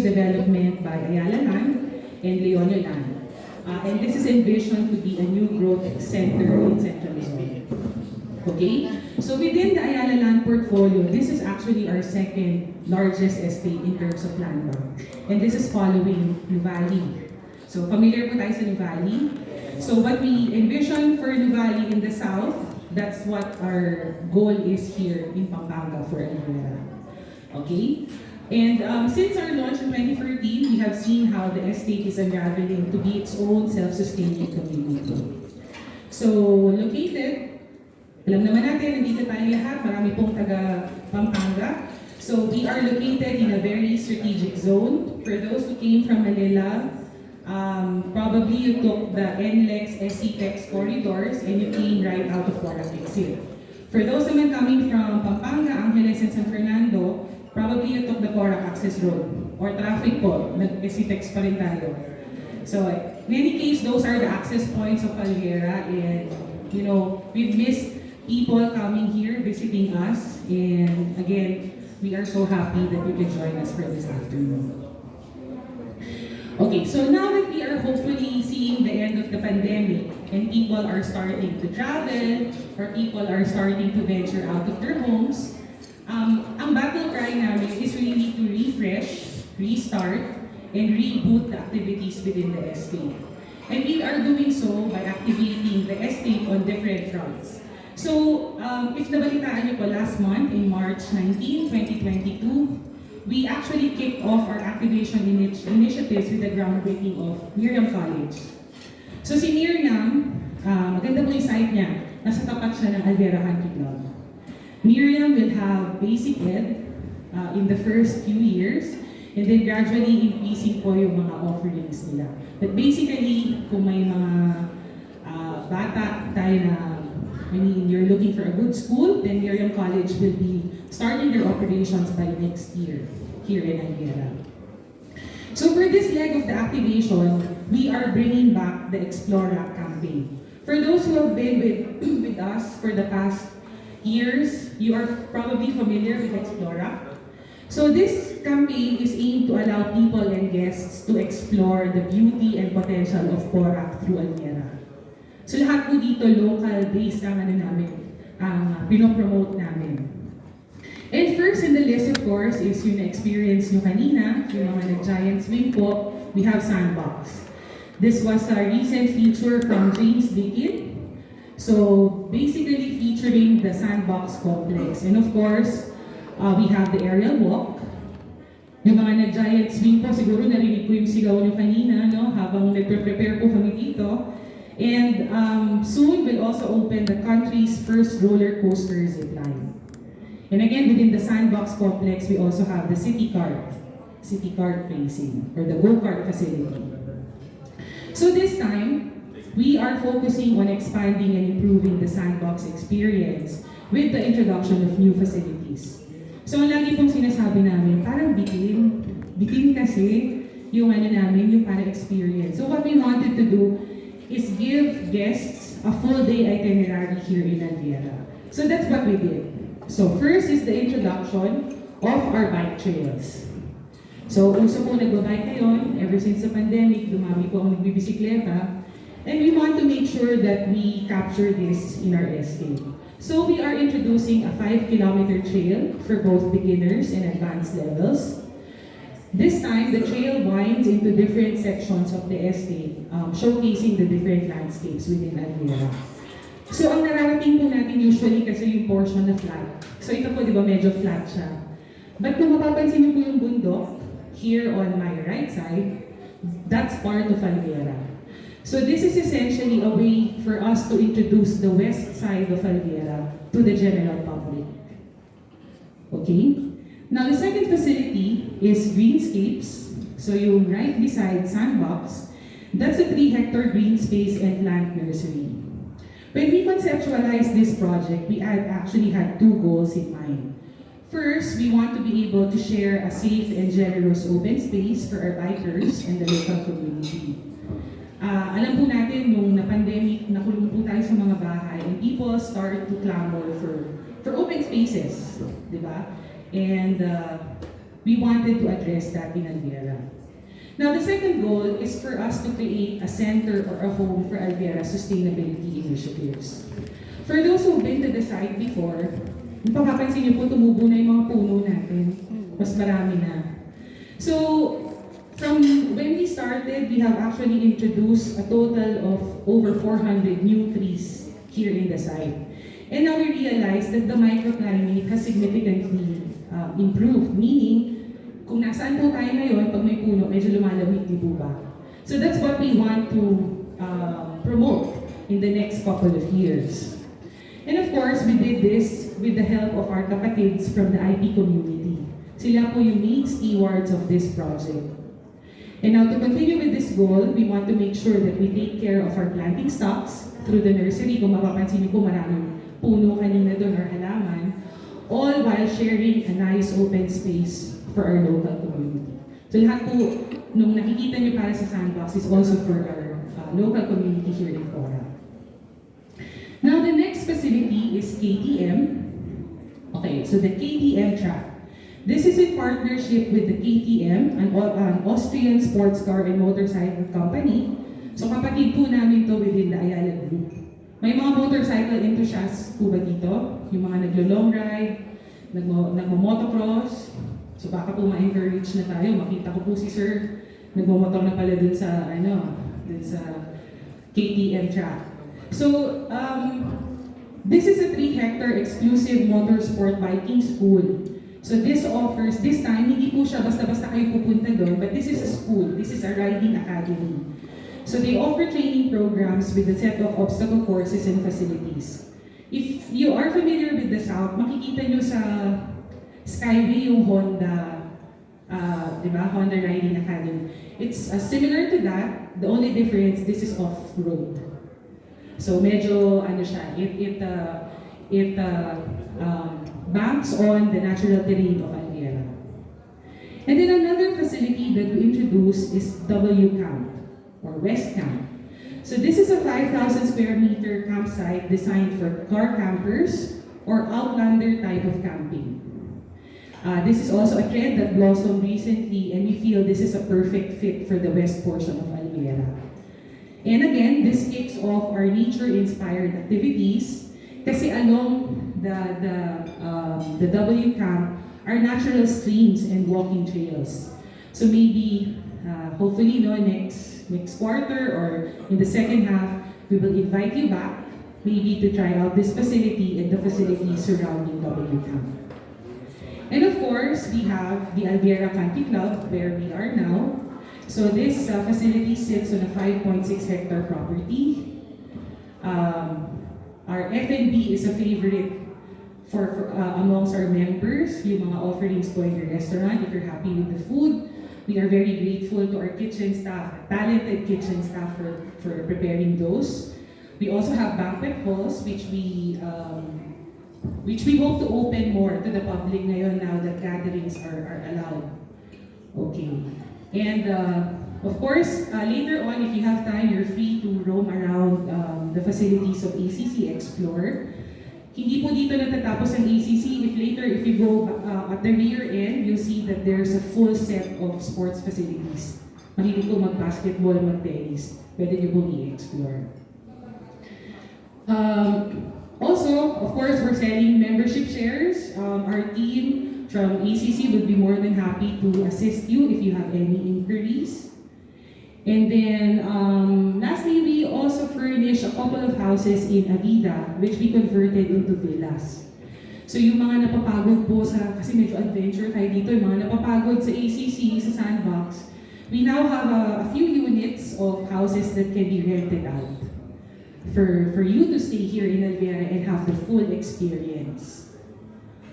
development by Ayala Land and Leonio Land. And this is envisioned to be a new growth center in Central Luzon. Okay? So within the Ayala Land portfolio, this is actually our second largest estate in terms of land bank. And this is following Nuvali. So familiar po tayo sa Nuvali. So what we envision for Nuvali in the south, that's what our goal is here in Pampanga for Alvara. Okay? And since our launch in 2014, we have seen how the estate is unraveling to be its own self-sustaining community. So, located, alam naman natin, nandito tayo lahat, marami pong taga Pampanga. So, we are located in a very strategic zone. For those who came from Manila, probably you took the NLEX, SCTEX corridors and you came right out of Porac Exit. For those naman coming from Pampanga, Angeles, and San Fernando, probably you took the Porac Access Road or traffic po, nag-SCTEX pa rin tayo. So, in any case, those are the access points of Alviera, and you know, we've missed people coming here, visiting us, and again, we are so happy that you could join us for this afternoon. Okay, so now that we are hopefully seeing the end of the pandemic and people are starting to travel or people are starting to venture out of their homes, ang battle cry namin is really to refresh, restart, and reboot the activities within the estate. And we are doing so by activating the estate on different fronts. So, if nabalitaan niyo po last month, in March 19, 2022, we actually kicked off our activation initiatives with the groundbreaking of Miriam College. So si Miriam, maganda po yung site niya, nasa tapat siya ng Alviera Country Club. Miriam will have basic ed in the first few years, and then gradually increasing po yung mga offerings nila. But basically, kung may mga bata tayo na, I mean, you're looking for a good school, then Miriam College will be starting their operations by next year here in Alviera. So for this leg of the activation, we are bringing back the EXPLORAC campaign. For those who have been with us for the past years, you are probably familiar with EXPLORAC. So this campaign is aimed to allow people and guests to explore the beauty and potential of Porac through Alviera. So lahat po dito local-based ang pinopromote namin. And first in the list, of course, is yung na-experience nyo kanina, yung mga nag-giant swing po, we have Sandbox. This was a recent feature from James Dickett. So basically featuring the Sandbox complex. And of course, we have the aerial walk. Yung mga nag-giant swing po, siguro narinig ko yung sigaw nyo kanina, no? Habang nagpe-prepare po kami dito. And soon we'll also open the country's first roller coaster zipline. And again, within the Sandbox complex, we also have the city kart racing, or the go-kart facility. So this time, we are focusing on expanding and improving the Sandbox experience with the introduction of new facilities. So ang lagi pong sinasabi namin, parang bitin kasi yung namin, yung parang experience. So what we wanted to do is give guests a full day itinerary here in Alviera. So that's what we did. So first is the introduction of our bike trails. So uso po nagbabike ngayon, ever since the pandemic, dumami po ang nagbibisikleta. And we want to make sure that we capture this in our estate. So we are introducing a 5-kilometer trail for both beginners and advanced levels. This time, the trail winds into different sections of the estate, showcasing the different landscapes within Alviera. So ang nararating po natin usually kasi yung portion na flat. So ito po, di ba, medyo flat siya. But kung mapapansin niyo po yung bundok, here on my right side, that's part of Alviera. So this is essentially a way for us to introduce the west side of Alviera to the general public. Okay? Now the second facility is Greenscapes. So yung right beside Sandbox, that's a 3-hectare green space and plant nursery. When we conceptualized this project, we actually had 2 goals in mind. First, we want to be able to share a safe and generous open space for our bikers and the local community. Alam po natin, nung na-pandemic, nakulong po tayo sa mga bahay, and people start to clamor for open spaces, di ba? And we wanted to address that in Alviera. Now, the second goal is for us to create a center or a home for Alviera sustainability initiatives. For those who've been to the site before, mapapansin niyo po tumubo na yung mga puno natin. Mas marami na. So, from when we started, we have actually introduced a total of over 400 new trees here in the site. And now we realize that the microclimate has significantly improved, meaning kung nasaan po tayo ngayon, pag may puno, medyo lumalamig, di po ba? So that's what we want to promote in the next couple of years. And of course, we did this with the help of our kapatids from the IP community. Sila po yung main stewards of this project. And now to continue with this goal, we want to make sure that we take care of our planting stocks through the nursery. Kung mapapansin niyo po, maraming puno kanina doon or halaman, all while sharing a nice open space for our local community. So lahat po, nung nakikita niyo para sa sandbox is also for our local community here in Cora. Now the next facility is KTM. Okay, so the KTM track. This is in partnership with the KTM, an Austrian sports car and motorcycle company. So kapatid po namin to within the Ayala Group. May mga motorcycle enthusiasts po ba dito? Yung mga naglo-long ride, nagmo-motocross. So baka po ma-encourage na tayo. Makita ko po si Sir, nagmo-motor na pala dun sa, dun sa KTM track. So, this is a 3-hectare exclusive motorsport biking school. So this offers, this time, hindi po siya basta-basta kayo pupunta doon, but this is a school, this is a riding academy. So they offer training programs with a set of obstacle courses and facilities. If you are familiar with the South, makikita nyo sa Skyway yung Honda, Honda Riding Academy. It's similar to that, the only difference, this is off-road. So medyo, it banks on the natural terrain of Alviera. And then another facility that we introduced is W Camp, or West Camp. So this is a 5,000 square meter campsite designed for car campers or outlander type of camping. This is also a trend that blossomed recently, and we feel this is a perfect fit for the west portion of Alviera. And again, this kicks off our nature-inspired activities kasi along the W Camp are natural streams and walking trails. So maybe, hopefully, next quarter or in the second half, we will invite you back, maybe to try out this facility and the facilities surrounding W Camp. And of course, we have the Alviera Country Club, where we are now. So this facility sits on a 5.6 hectare property. Our F&B is a favorite for amongst our members, yung mga offerings po in the restaurant. If you're happy with the food, we are very grateful to our kitchen staff, talented kitchen staff for preparing those. We also have banquet halls, which we hope to open more to the public ngayon now that gatherings are allowed. Okay. And of course, later on, if you have time, you're free to roam around the facilities of ACC Explore. Hindi po dito natatapos ang ACC. If you go at the rear end, you'll see that there's a full set of sports facilities. Mahilig po mag-basketball, mag-tennis. Pwede niyo pong i-explore. Also, of course, we're selling membership shares. Our team from ACC would be more than happy to assist you if you have any inquiries. And then, lastly, we also furnish a couple of houses in Avida, which we converted into villas. So yung mga napapagod po kasi medyo adventure tayo dito, yung mga napapagod sa ACC, sa Sandbox, we now have a few units of houses that can be rented out for you to stay here in Alviera and have the full experience.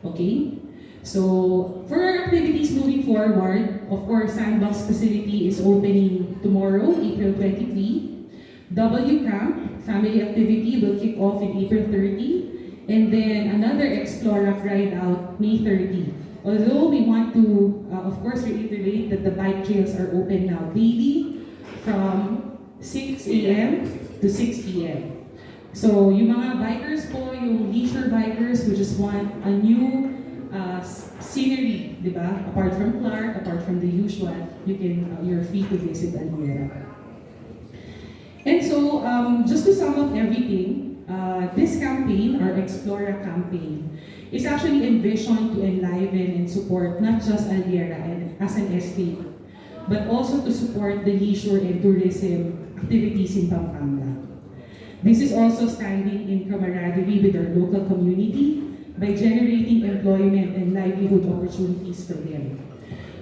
Okay? So, for our activities moving forward, of course, Sandbox facility is opening tomorrow, April 23. W Camp family activity will kick off in April 30. And then another EXPLORAC ride out May 30. Although we want to, of course, reiterate that the bike trails are open now daily from 6 a.m. to 6 p.m. So, yung mga bikers po, yung leisure bikers who just want a new scenery di ba? Apart from Clark, apart from the usual, you're free to visit Alviera. And so, just to sum up everything, this campaign, our EXPLORAC campaign, is actually envisioned to enliven and support not just Alviera as an estate, but also to support the leisure and tourism activities in Pampanga. This is also standing in camaraderie with our local community by generating employment and livelihood opportunities for them.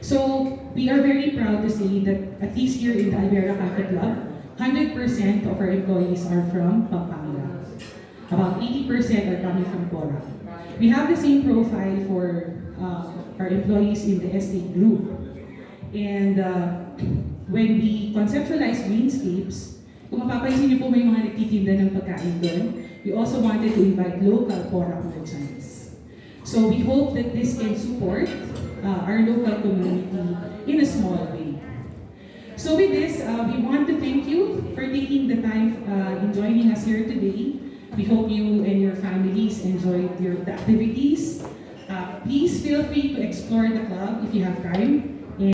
So, we are very proud to say that at least here in the Alviera Cafe Club, 100% of our employees are from Pampanga. About 80% are coming from Cora. We have the same profile for our employees in the estate group. And when we conceptualized Greenscapes, kung mapapansin niyo po may mga nagtitinda ng pagkain doon, we also wanted to invite local Cora merchants. So we hope that this can support our local community in a small way. So with this, we want to thank you for taking the time in joining us here today. We hope you and your families enjoyed the activities. Please feel free to explore the club if you have time.